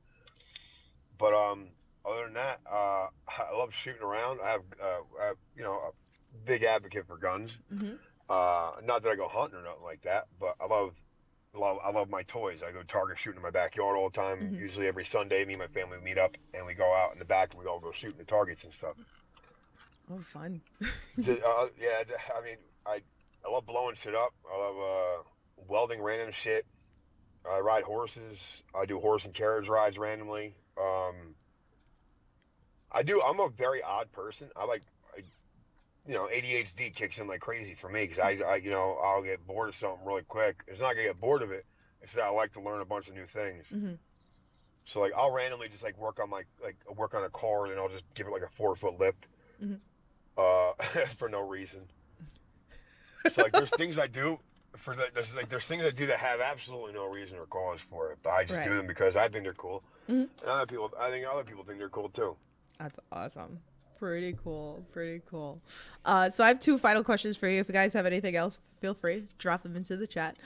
But other than that, I love shooting around. A big advocate for guns. Hmm. Not that I go hunting or nothing like that, but I love my toys. I go target shooting in my backyard all the time. Hmm. Usually every Sunday, me and my family meet up and we go out in the back and we all go shooting the targets and stuff. Oh, fun. Yeah, I mean, I love blowing shit up. I love welding random shit. I ride horses. I do horse and carriage rides randomly. I'm a very odd person. ADHD kicks in like crazy for me because I'll get bored of something really quick. It's not gonna get bored of it. It's that I like to learn a bunch of new things. Hmm. So like I'll randomly just like work on a car and I'll just give it like a 4 foot lift, Hmm. uh, for no reason. So like there's things I do there's things I do that have absolutely no reason or cause for it, but I just Right. do them because I think they're cool, Hmm. and I think other people think they're cool too. That's awesome. Pretty cool. Pretty cool. So I have 2 final questions for you. If you guys have anything else, feel free to drop them into the chat.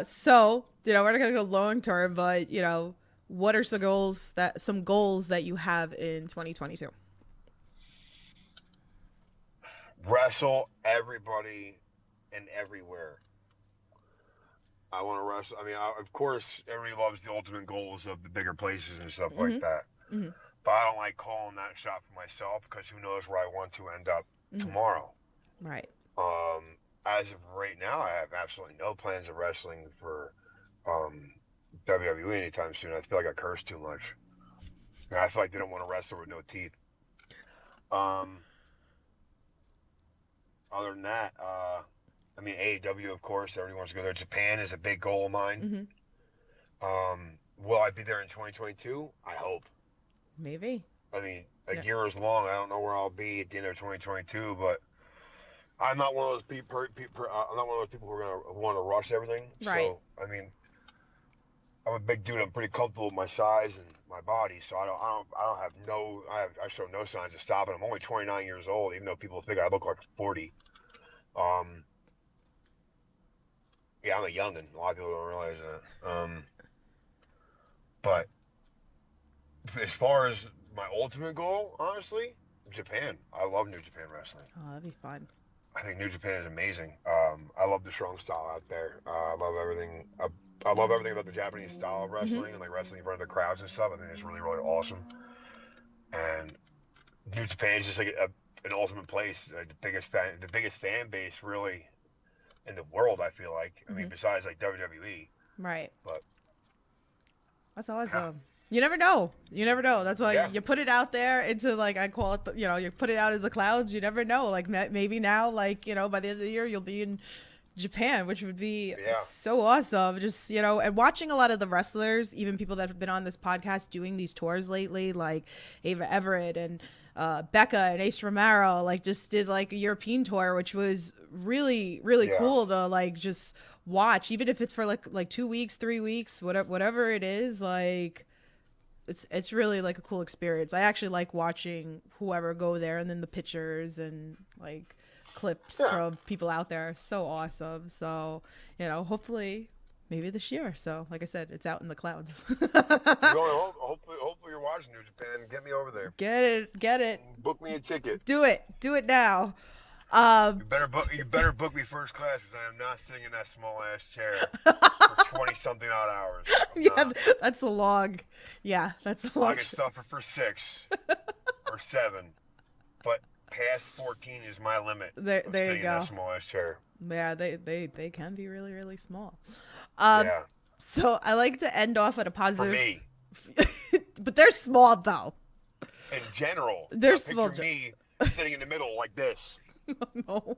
So we're not gonna go long term, but what are some goals that you have in 2022? Wrestle everybody and everywhere. I want to wrestle. I mean, of course, everybody loves the ultimate goals of the bigger places and stuff Hmm. like that. Hmm. But I don't like calling that shot for myself because who knows where I want to end up Hmm. tomorrow. Right. As of right now, I have absolutely no plans of wrestling for um, WWE anytime soon. I feel like I curse too much. And I feel like they don't want to wrestle with no teeth. Um, Other than that, I mean, AEW, of course, everybody wants to go there. Japan is a big goal of mine. Hmm. Will I be there in 2022? I hope. Maybe. I mean, a Yeah. year is long. I don't know where I'll be at the end of 2022, but I'm not one of those people. I'm not one of those people who are gonna want to rush everything. Right. So, I mean, I'm a big dude. I'm pretty comfortable with my size and my body, so I show no signs of stopping. I'm only 29 years old, even though people think I look like 40. Um, yeah, I'm a youngin'. A lot of people don't realize that. But as far as my ultimate goal, honestly, Japan. I love New Japan Wrestling. Oh, that'd be fun. I think New Japan is amazing. I love the strong style out there. I love everything. I love everything about the Japanese style of Hmm. wrestling and like wrestling in front of the crowds and stuff. I think it's really, really awesome. And New Japan is just like an ultimate place. Like the biggest fan base really in the world. I feel like. I mean, Hmm. besides like WWE, Right. but That's awesome. You never know. You never know. That's why yeah, you put it out there into like I call it. You put it out in the clouds. You never know. Like maybe now, like by the end of the year, you'll be in Japan, which would be yeah, so awesome. Just and watching a lot of the wrestlers, even people that have been on this podcast doing these tours lately, like Ava Everett and Becca and Ace Romero, like just did like a European tour, which was really really yeah, cool to like just watch, even if it's for like 2 weeks, 3 weeks, whatever it is, like. It's really like a cool experience. I actually like watching whoever go there, and then the pictures and like clips yeah. from people out there are so awesome. So hopefully maybe this year. So like I said, it's out in the clouds. Hopefully you're watching New Japan. Get me over there. Get it. Book me a ticket. Do it now. You better book me first class because I am not sitting in that small ass chair for 20 something odd hours. Yeah, that's a long. Yeah, that's a long. I get suffer for 6 or 7, but past 14 is my limit. There of you sitting in go. that small ass chair. Yeah, they can be really really small. Yeah, So I like to end off at a for positive. me, But they're small though. in general. They're Now, small. Picture me sitting in the middle like this. No.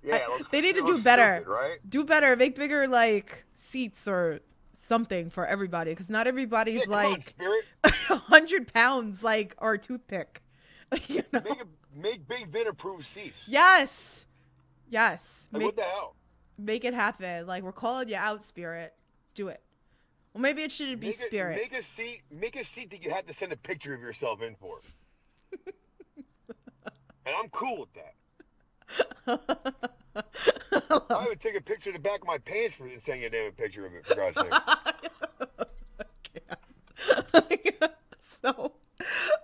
Yeah, it looks- They need to it do looks better. stupid, right? Do better. Make bigger like seats or something for everybody, because not everybody's Yeah, come on, like Spirit. 100 pounds like or a toothpick. Make Big F'n approved seats. Yes. Like, what the hell? Make it happen. Like, we're calling you out, Spirit. Do it. Well, maybe it shouldn't be Spirit. Make a seat that you have to send a picture of yourself in for. And I'm cool with that. I would take a picture of the back of my pants for saying your damn picture of it, for God's sake. So,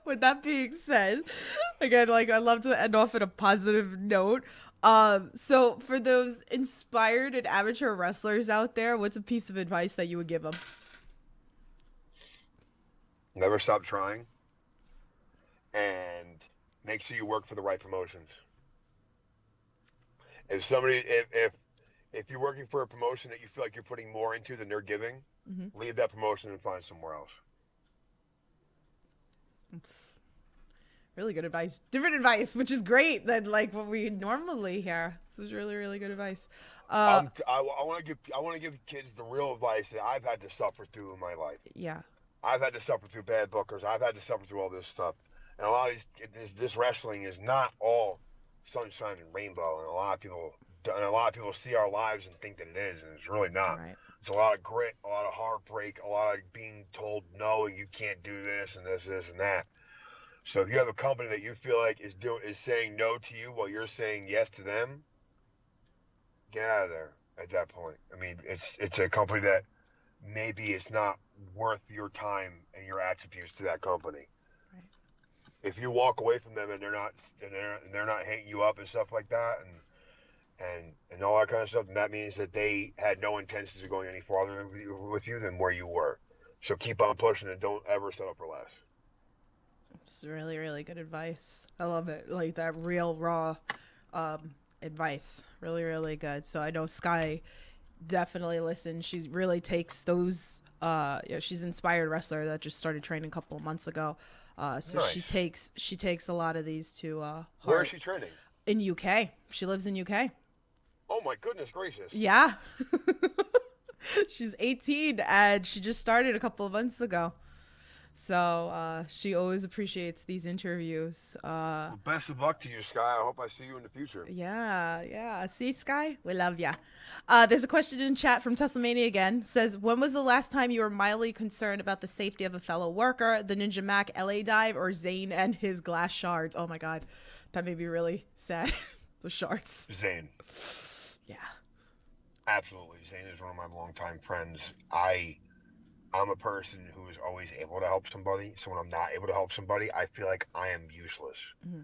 with that being said, again, like I love to end off on a positive note. So for those inspired and amateur wrestlers out there, what's a piece of advice that you would give them? Never stop trying, and make sure you work for the right promotions. If somebody, if you're working for a promotion that you feel like you're putting more into than they're giving, leave that promotion and find somewhere else. It's really good advice. Different advice, which is great than like what we normally hear. This is really, really good advice. I want to give kids the real advice that I've had to suffer through in my life. Yeah. I've had to suffer through bad bookers. I've had to suffer through all this stuff, and a lot of this wrestling is not all sunshine and rainbow, and a lot of people see our lives and think that it is, and it's really not. Right. It's a lot of grit, a lot of heartbreak, a lot of being told no, you can't do this and this and that. So if you have a company that you feel like is saying no to you while you're saying yes to them, get out of there at that point. I mean, it's a company that maybe it's not worth your time and your attributes to that company. Right. If you walk away from them and they're not hitting you up and stuff like that and all that kind of stuff, and that means that they had no intentions of going any farther with you than where you were. So keep on pushing and don't ever settle for less. It's really, really good advice. I love it. Like that real raw advice. Really, really good. So I know Sky definitely listens. She really takes those she's an inspired wrestler that just started training a couple of months ago. So nice. she takes a lot of these to heart. Where is she training? In UK. She lives in UK. Oh my goodness gracious. Yeah. She's 18 and she just started a couple of months ago. So she always appreciates these interviews. Well, best of luck to you, Sky. I hope I see you in the future. Yeah. See, Sky? We love ya. There's a question in chat from Tusselmania again. Says, when was the last time you were mildly concerned about the safety of a fellow worker, the Ninja Mac LA dive, or Zayn and his glass shards? Oh my God. That made me really sad. The shards. Zayn. Yeah. Absolutely. Zayn is one of my longtime friends. I'm a person who is always able to help somebody. So when I'm not able to help somebody, I feel like I am useless. Mm-hmm.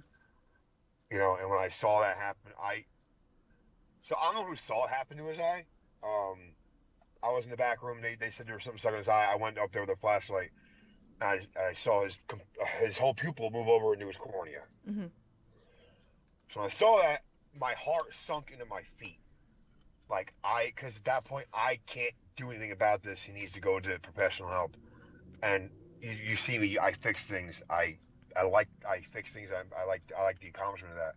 You know, and when I saw that happen, I don't know who saw it happen to his eye. I was in the back room. They said there was something stuck in his eye. I went up there with a flashlight. I saw his whole pupil move over into his cornea. Mm-hmm. So when I saw that, my heart sunk into my feet. Because at that point, I can't do anything about this. He needs to go to professional help. And you see me, I fix things. I fix things. I like the accomplishment of that.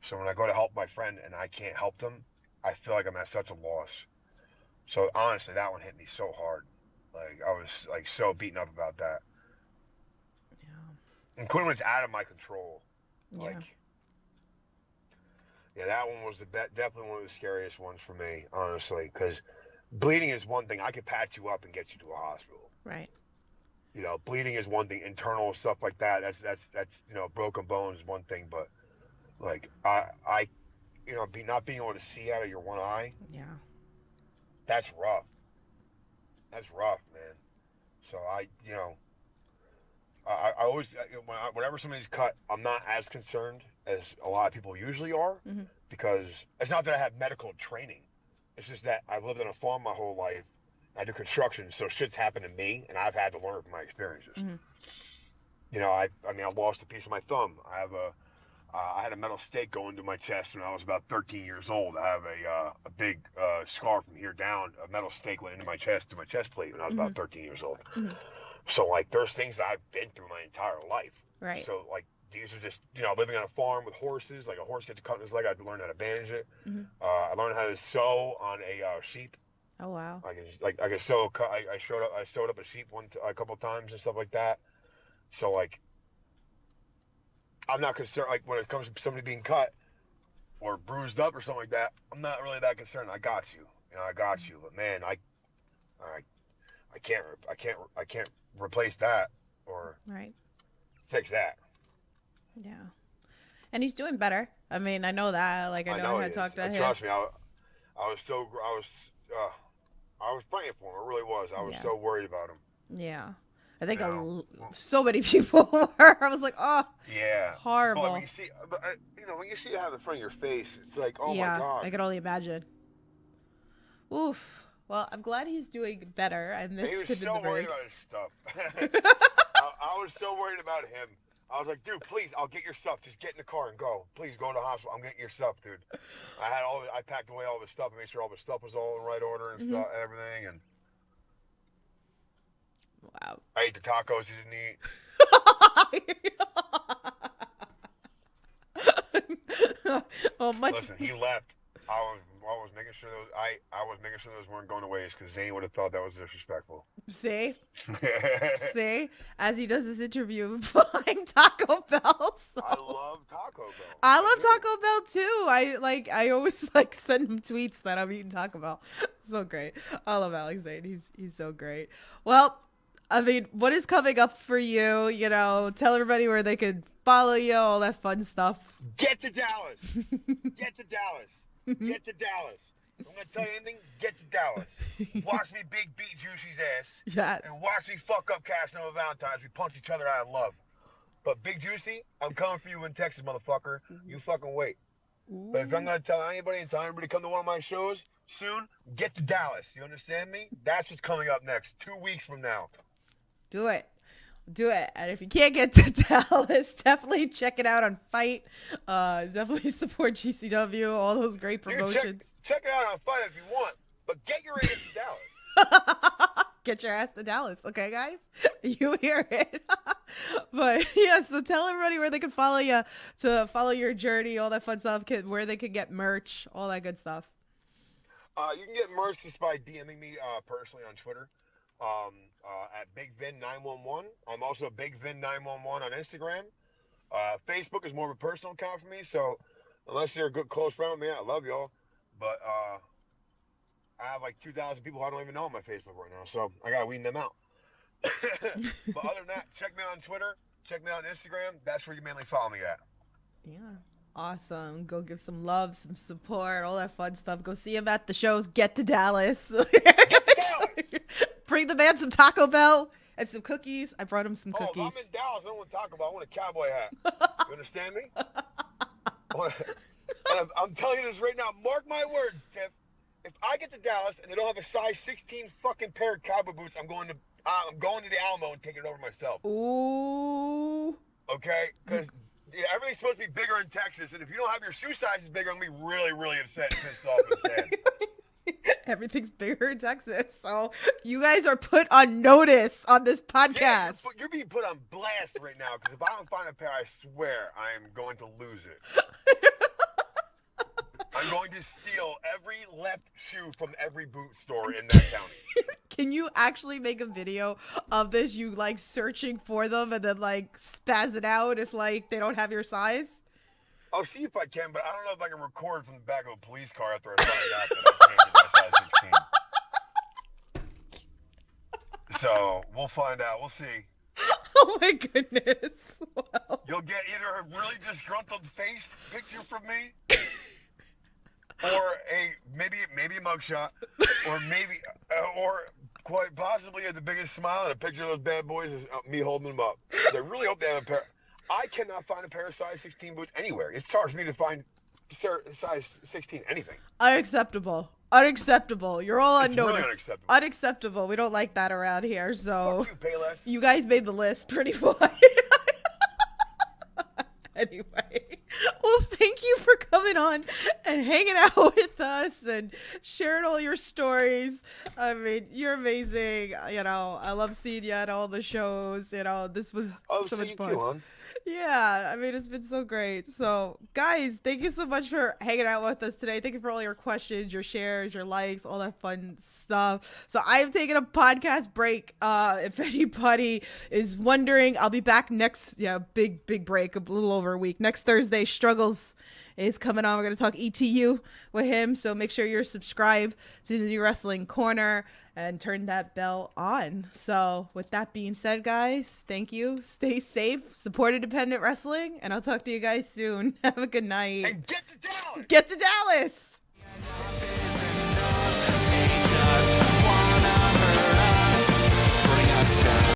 So when I go to help my friend and I can't help them, I feel like I'm at such a loss. So honestly, that one hit me so hard. Like I was like so beaten up about that. Yeah. Including when it's out of my control. Yeah. Yeah, that one was definitely one of the scariest ones for me, honestly, because bleeding is one thing. I could patch you up and get you to a hospital. Right. You know, bleeding is one thing. Internal stuff like that. That's broken bones is one thing. But like I not being able to see out of your one eye. Yeah. That's rough. That's rough, man. So I always whenever somebody's cut, I'm not as concerned as a lot of people usually are, because it's not that I have medical training. It's just that I've lived on a farm my whole life. I do construction, so shit's happened to me, and I've had to learn from my experiences. Mm-hmm. You know, I lost a piece of my thumb. I had a metal stake go into my chest when I was about 13 years old. I have a big scar from here down. A metal stake went into my chest, to my chest plate, when I was about 13 years old. Mm-hmm. So, like, there's things that I've been through my entire life. Right. So, like, these are just, living on a farm with horses. Like, a horse gets a cut in his leg, I had to learn how to bandage it. Mm-hmm. I learned how to sew on a sheep. Oh wow. I can sew. I sewed up a sheep a couple of times and stuff like that. So, like, I'm not concerned. Like, when it comes to somebody being cut or bruised up or something like that, I'm not really that concerned. I got you. I got you. But man, I can't replace that or Right. fix that. Yeah. And he's doing better. I mean, I know that. Like, I know I had talked to him. Trust me, I was praying for him. I really was. I was Yeah. so worried about him. Yeah. I think Yeah. so many people were. I was like, oh, Yeah. horrible. But when you see, when you see it have in front of your face, it's like, oh my Yeah, god. I can only imagine. Oof. Well, I'm glad he's doing better. I miss He was him in so the worried rig. about his stuff. I was so worried about him. I was like, dude, please, I'll get your stuff. Just get in the car and go. Please go to the hospital. I'm getting your stuff, dude. I packed away all the stuff and made sure all the stuff was all in the right order and stuff and everything. And Wow. I ate the tacos he didn't eat. Well, much. Listen, he left. I was making sure those weren't going to waste because Zane would have thought that was disrespectful. See, as he does this interview buying Taco Bell. So. I love Taco Bell. I love Taco Bell too. I always like send him tweets that I'm eating Taco Bell. So great. I love Alex Zane. He's so great. Well, I mean, what is coming up for you? You know, tell everybody where they could follow you, all that fun stuff. Get to Dallas. Get to Dallas. Get to Dallas. I'm gonna tell you anything. Get to Dallas. Watch me beat Juicy's ass. Yes. And watch me fuck up Casanova Valentine's. We punch each other out of love. But Big Juicy, I'm coming for you in Texas, motherfucker. You fucking wait. Ooh. But if I'm gonna tell anybody and tell everybody to come to one of my shows soon, get to Dallas. You understand me? That's what's coming up next. 2 weeks from now. Do it. And if you can't get to Dallas, definitely check it out on Fight. Definitely support GCW, all those great promotions. Check it out on Fight if you want, but get your ass to Dallas. Get your ass to Dallas, okay, guys? You hear it. But yeah, so tell everybody where they can follow you, to follow your journey, all that fun stuff, where they could get merch, all that good stuff. You can get merch just by DMing me personally on Twitter. At Big F'n 911. I'm also Big F'n 911 on Instagram. Facebook is more of a personal account for me, so unless you're a good close friend of me, I love y'all. But I have like 2,000 people I don't even know on my Facebook right now, so I gotta weed them out. But other than that, check me out on Twitter, check me out on Instagram. That's where you mainly follow me at. Yeah. Awesome. Go give some love, some support, all that fun stuff. Go see him at the shows. Get to Dallas. Get to Dallas! Bring the man some Taco Bell and some cookies. I brought him some cookies. Oh, if I'm in Dallas, I don't want to talk about. I want a cowboy hat. You understand me? And I'm telling you this right now. Mark my words, Tiff. If I get to Dallas and they don't have a size 16 fucking pair of cowboy boots, I'm going to the Alamo and taking it over myself. Ooh. Okay? Because everything's supposed to be bigger in Texas, and if you don't have your shoe sizes bigger, I'm gonna be really, really upset and pissed off and sad. Everything's bigger in Texas, so you guys are put on notice on this podcast. Yeah, you're being put on blast right now, because if I don't find a pair, I swear I am going to lose it. I'm going to steal every left shoe from every boot store in that county. Can you actually make a video of this, you like searching for them and then like spaz it out if like they don't have your size? I'll see if I can, but I don't know if I can record from the back of a police car after I find out that I can't get my size 16. So we'll find out. We'll see. Oh my goodness. Well. You'll get either a really disgruntled face picture from me, or maybe a mugshot, or maybe or quite possibly the biggest smile and a picture of those bad boys is me holding them up. I really hope they have a pair. I cannot find a pair of size 16 boots anywhere. It's hard for me to find size 16 anything. Unacceptable. You're all on It's notice. really unacceptable. Unacceptable. We don't like that around here. So Fuck you, Payless. you guys made the list pretty much. Anyway, well, thank you for coming on and hanging out with us and sharing all your stories. I mean, you're amazing. You know, I love seeing you at all the shows. You know, this was so much fun. Too, Yeah, I mean, it's been so great. So, guys, thank you so much for hanging out with us today. Thank you for all your questions, your shares, your likes, all that fun stuff. So, I've taken a podcast break. If anybody is wondering, I'll be back next, big break, a little over a week. Next Thursday, Struggles is coming on. We're going to talk ETU with him. So, make sure you're subscribed to the Wrestling Corner and turn that bell on. So with that being said, guys, thank you. Stay safe, support independent wrestling, and I'll talk to you guys soon. Have a good night. And get to Dallas! Get to Dallas! us.